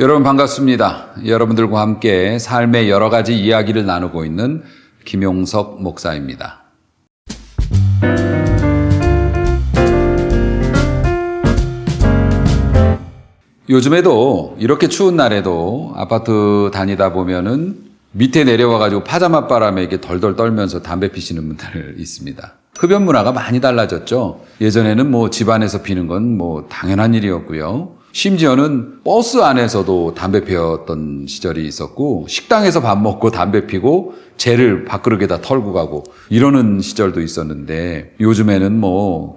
여러분 반갑습니다. 여러분들과 함께 삶의 여러 가지 이야기를 나누고 있는 김용석 목사입니다. 요즘에도 이렇게 추운 날에도 아파트 다니다 보면은 밑에 내려와가지고 파자마 바람에 이렇게 덜덜 떨면서 담배 피시는 분들 있습니다. 흡연 문화가 많이 달라졌죠. 예전에는 집안에서 피는 건 당연한 일이었고요. 심지어는 버스 안에서도 담배 피웠던 시절이 있었고, 식당에서 밥 먹고 담배 피고 재를 밥그릇에다 털고 가고 이러는 시절도 있었는데, 요즘에는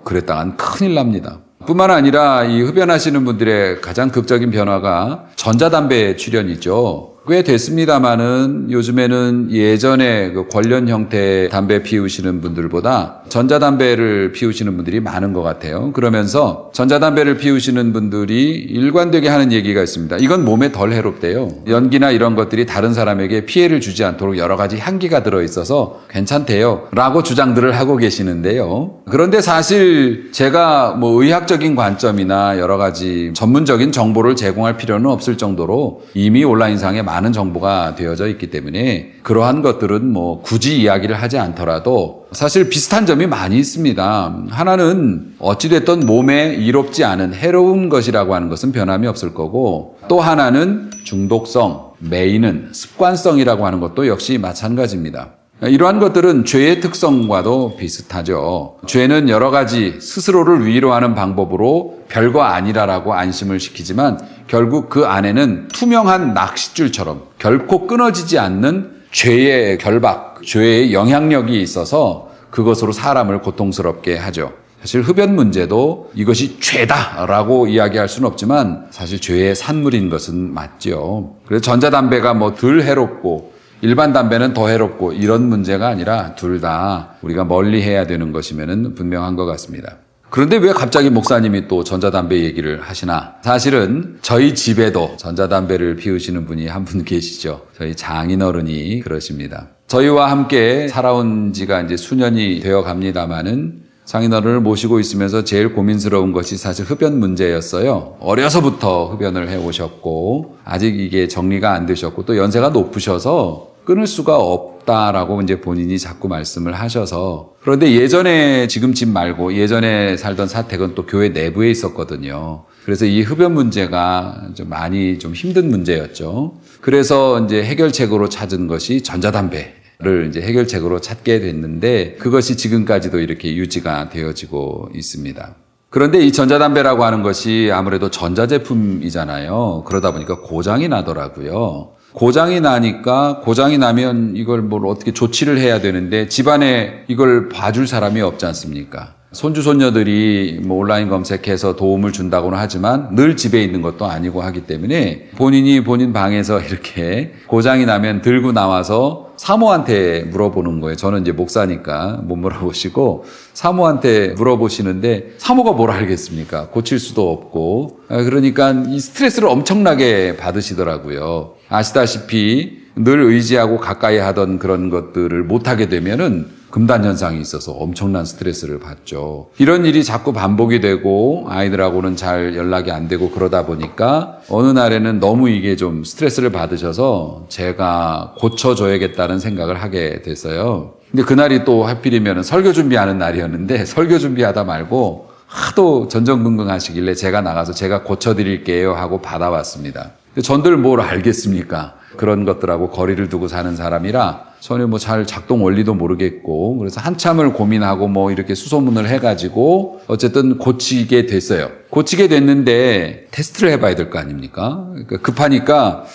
그랬다간 큰일 납니다. 뿐만 아니라 이 흡연하시는 분들의 가장 극적인 변화가 전자담배 출현이죠. 꽤 됐습니다만은 요즘에는 예전에 그 관련 형태의 담배 피우시는 분들보다 전자담배를 피우시는 분들이 많은 것 같아요. 그러면서 전자담배를 피우시는 분들이 일관되게 하는 얘기가 있습니다. 이건 몸에 덜 해롭대요. 연기나 이런 것들이 다른 사람에게 피해를 주지 않도록 여러 가지 향기가 들어있어서 괜찮대요 라고 주장들을 하고 계시는데요. 그런데 사실 제가 의학적인 관점이나 여러 가지 전문적인 정보를 제공할 필요는 없을 정도로 이미 온라인상에 많은 정보가 되어져 있기 때문에 그러한 것들은 굳이 이야기를 하지 않더라도 사실 비슷한 점이 많이 있습니다. 하나는 어찌됐든 몸에 이롭지 않은 해로운 것이라고 하는 것은 변함이 없을 거고, 또 하나는 중독성, 매이는 습관성이라고 하는 것도 역시 마찬가지입니다. 이러한 것들은 죄의 특성과도 비슷하죠. 죄는 여러 가지 스스로를 위로하는 방법으로 별거 아니라라고 안심을 시키지만 결국 그 안에는 투명한 낚싯줄처럼 결코 끊어지지 않는 죄의 결박, 죄의 영향력이 있어서 그것으로 사람을 고통스럽게 하죠. 사실 흡연 문제도 이것이 죄다라고 이야기할 수는 없지만 사실 죄의 산물인 것은 맞죠. 그래서 전자담배가 덜 해롭고 일반 담배는 더 해롭고 이런 문제가 아니라 둘 다 우리가 멀리 해야 되는 것이면은 분명한 것 같습니다. 그런데 왜 갑자기 목사님이 또 전자담배 얘기를 하시나? 사실은 저희 집에도 전자담배를 피우시는 분이 한 분 계시죠. 저희 장인어른이 그러십니다. 저희와 함께 살아온 지가 이제 수년이 되어 갑니다마는 장인어른을 모시고 있으면서 제일 고민스러운 것이 사실 흡연 문제였어요. 어려서부터 흡연을 해오셨고 아직 이게 정리가 안 되셨고 또 연세가 높으셔서 끊을 수가 없다라고 이제 본인이 자꾸 말씀을 하셔서, 그런데 예전에 지금 집 말고 예전에 살던 사택은 또 교회 내부에 있었거든요. 그래서 이 흡연 문제가 좀 많이 좀 힘든 문제였죠. 그래서 이제 해결책으로 찾은 것이 전자담배를 이제 해결책으로 찾게 됐는데 그것이 지금까지도 이렇게 유지가 되어지고 있습니다. 그런데 이 전자담배라고 하는 것이 아무래도 전자제품이잖아요. 그러다 보니까 고장이 나더라고요. 고장이 나면 이걸 어떻게 조치를 해야 되는데 집안에 이걸 봐줄 사람이 없지 않습니까? 손주, 손녀들이 온라인 검색해서 도움을 준다고는 하지만 늘 집에 있는 것도 아니고 하기 때문에 본인이 본인 방에서 이렇게 고장이 나면 들고 나와서 사모한테 물어보는 거예요. 저는 이제 목사니까 못 물어보시고 사모한테 물어보시는데 사모가 뭘 알겠습니까? 고칠 수도 없고. 그러니까 이 스트레스를 엄청나게 받으시더라고요. 아시다시피 늘 의지하고 가까이 하던 그런 것들을 못하게 되면은 금단현상이 있어서 엄청난 스트레스를 받죠. 이런 일이 자꾸 반복이 되고 아이들하고는 잘 연락이 안 되고 그러다 보니까 어느 날에는 너무 이게 좀 스트레스를 받으셔서 제가 고쳐줘야겠다는 생각을 하게 됐어요. 근데 그날이 또 하필이면 설교 준비하는 날이었는데 설교 준비하다 말고 하도 전전긍긍하시길래 제가 나가서 제가 고쳐드릴게요 하고 받아왔습니다. 근데 전들 뭘 알겠습니까? 그런 것들하고 거리를 두고 사는 사람이라 전에 잘 작동 원리도 모르겠고, 그래서 한참을 고민하고 이렇게 수소문을 해가지고 어쨌든 고치게 됐어요. 고치게 됐는데 테스트를 해봐야 될 거 아닙니까? 그러니까 급하니까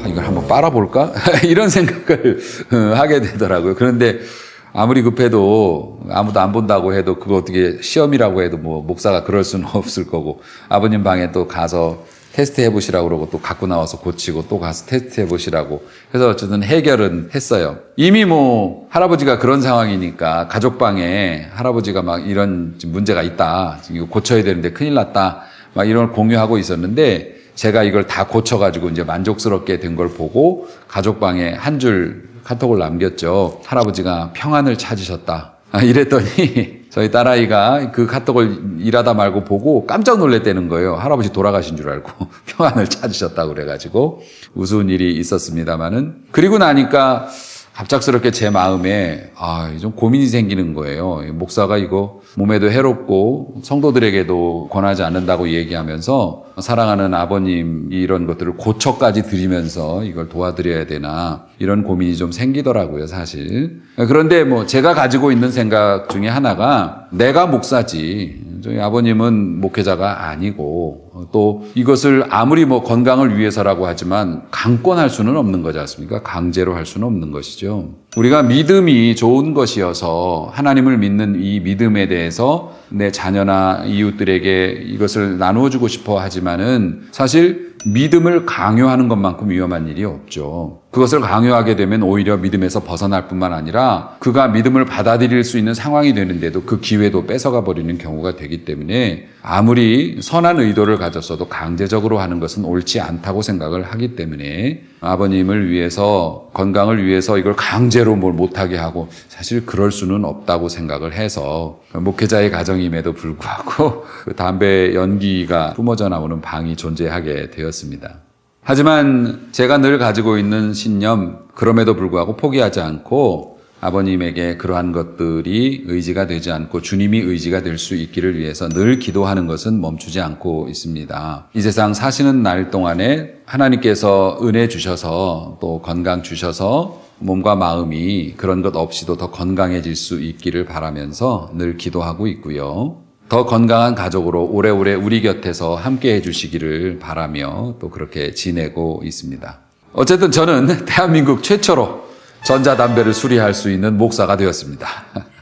이걸 한번 빨아볼까? 이런 생각을 하게 되더라고요. 그런데 아무리 급해도 아무도 안 본다고 해도 그거 어떻게 시험이라고 해도 목사가 그럴 수는 없을 거고, 아버님 방에 또 가서 테스트 해보시라고 그러고 또 갖고 나와서 고치고 또 가서 테스트 해보시라고 해서 어쨌든 해결은 했어요. 이미 할아버지가 그런 상황이니까 가족방에 할아버지가 이런 문제가 있다, 이거 고쳐야 되는데 큰일 났다, 이런 걸 공유하고 있었는데 제가 이걸 다 고쳐가지고 이제 만족스럽게 된 걸 보고 가족방에 한 줄 카톡을 남겼죠. 할아버지가 평안을 찾으셨다. 이랬더니 저희 딸아이가 그 카톡을 일하다 말고 보고 깜짝 놀랐다는 거예요. 할아버지 돌아가신 줄 알고 평안을 찾으셨다고 그래가지고 우스운 일이 있었습니다만은, 그리고 나니까 갑작스럽게 제 마음에 좀 고민이 생기는 거예요. 목사가 이거 몸에도 해롭고 성도들에게도 권하지 않는다고 얘기하면서 사랑하는 아버님 이런 것들을 고쳐까지 드리면서 이걸 도와드려야 되나, 이런 고민이 좀 생기더라고요, 사실. 그런데 제가 가지고 있는 생각 중에 하나가, 내가 목사지 저희 아버님은 목회자가 아니고, 또 이것을 아무리 건강을 위해서라고 하지만 강권할 수는 없는 거지 않습니까? 강제로 할 수는 없는 것이죠. 우리가 믿음이 좋은 것이어서 하나님을 믿는 이 믿음에 대해서 내 자녀나 이웃들에게 이것을 나누어주고 싶어 하지만은, 사실 믿음을 강요하는 것만큼 위험한 일이 없죠. 그것을 강요하게 되면 오히려 믿음에서 벗어날 뿐만 아니라 그가 믿음을 받아들일 수 있는 상황이 되는데도 그 기회도 뺏어가 버리는 경우가 되기 때문에, 아무리 선한 의도를 가졌어도 강제적으로 하는 것은 옳지 않다고 생각을 하기 때문에, 아버님을 위해서, 건강을 위해서 이걸 강제로 뭘 못하게 하고, 사실 그럴 수는 없다고 생각을 해서, 목회자의 가정임에도 불구하고 그 담배 연기가 뿜어져 나오는 방이 존재하게 되었습니다. 하지만 제가 늘 가지고 있는 신념, 그럼에도 불구하고 포기하지 않고 아버님에게 그러한 것들이 의지가 되지 않고 주님이 의지가 될 수 있기를 위해서 늘 기도하는 것은 멈추지 않고 있습니다. 이 세상 사시는 날 동안에 하나님께서 은혜 주셔서 또 건강 주셔서 몸과 마음이 그런 것 없이도 더 건강해질 수 있기를 바라면서 늘 기도하고 있고요. 더 건강한 가족으로 오래오래 우리 곁에서 함께 해주시기를 바라며 또 그렇게 지내고 있습니다. 어쨌든 저는 대한민국 최초로 전자담배를 수리할 수 있는 목사가 되었습니다.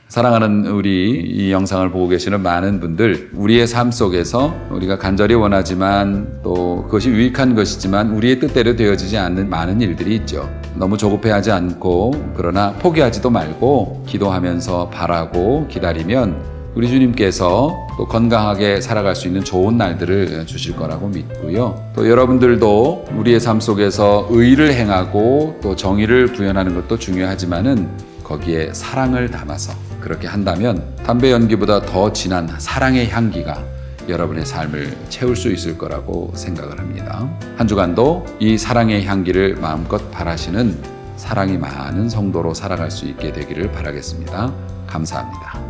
사랑하는 우리 이 영상을 보고 계시는 많은 분들, 우리의 삶 속에서 우리가 간절히 원하지만 또 그것이 유익한 것이지만 우리의 뜻대로 되어지지 않는 많은 일들이 있죠. 너무 조급해하지 않고, 그러나 포기하지도 말고 기도하면서 바라고 기다리면 우리 주님께서 또 건강하게 살아갈 수 있는 좋은 날들을 주실 거라고 믿고요. 또 여러분들도 우리의 삶 속에서 의를 행하고 또 정의를 구현하는 것도 중요하지만은 거기에 사랑을 담아서 그렇게 한다면 담배 연기보다 더 진한 사랑의 향기가 여러분의 삶을 채울 수 있을 거라고 생각을 합니다. 한 주간도 이 사랑의 향기를 마음껏 바라시는 사랑이 많은 성도로 살아갈 수 있게 되기를 바라겠습니다. 감사합니다.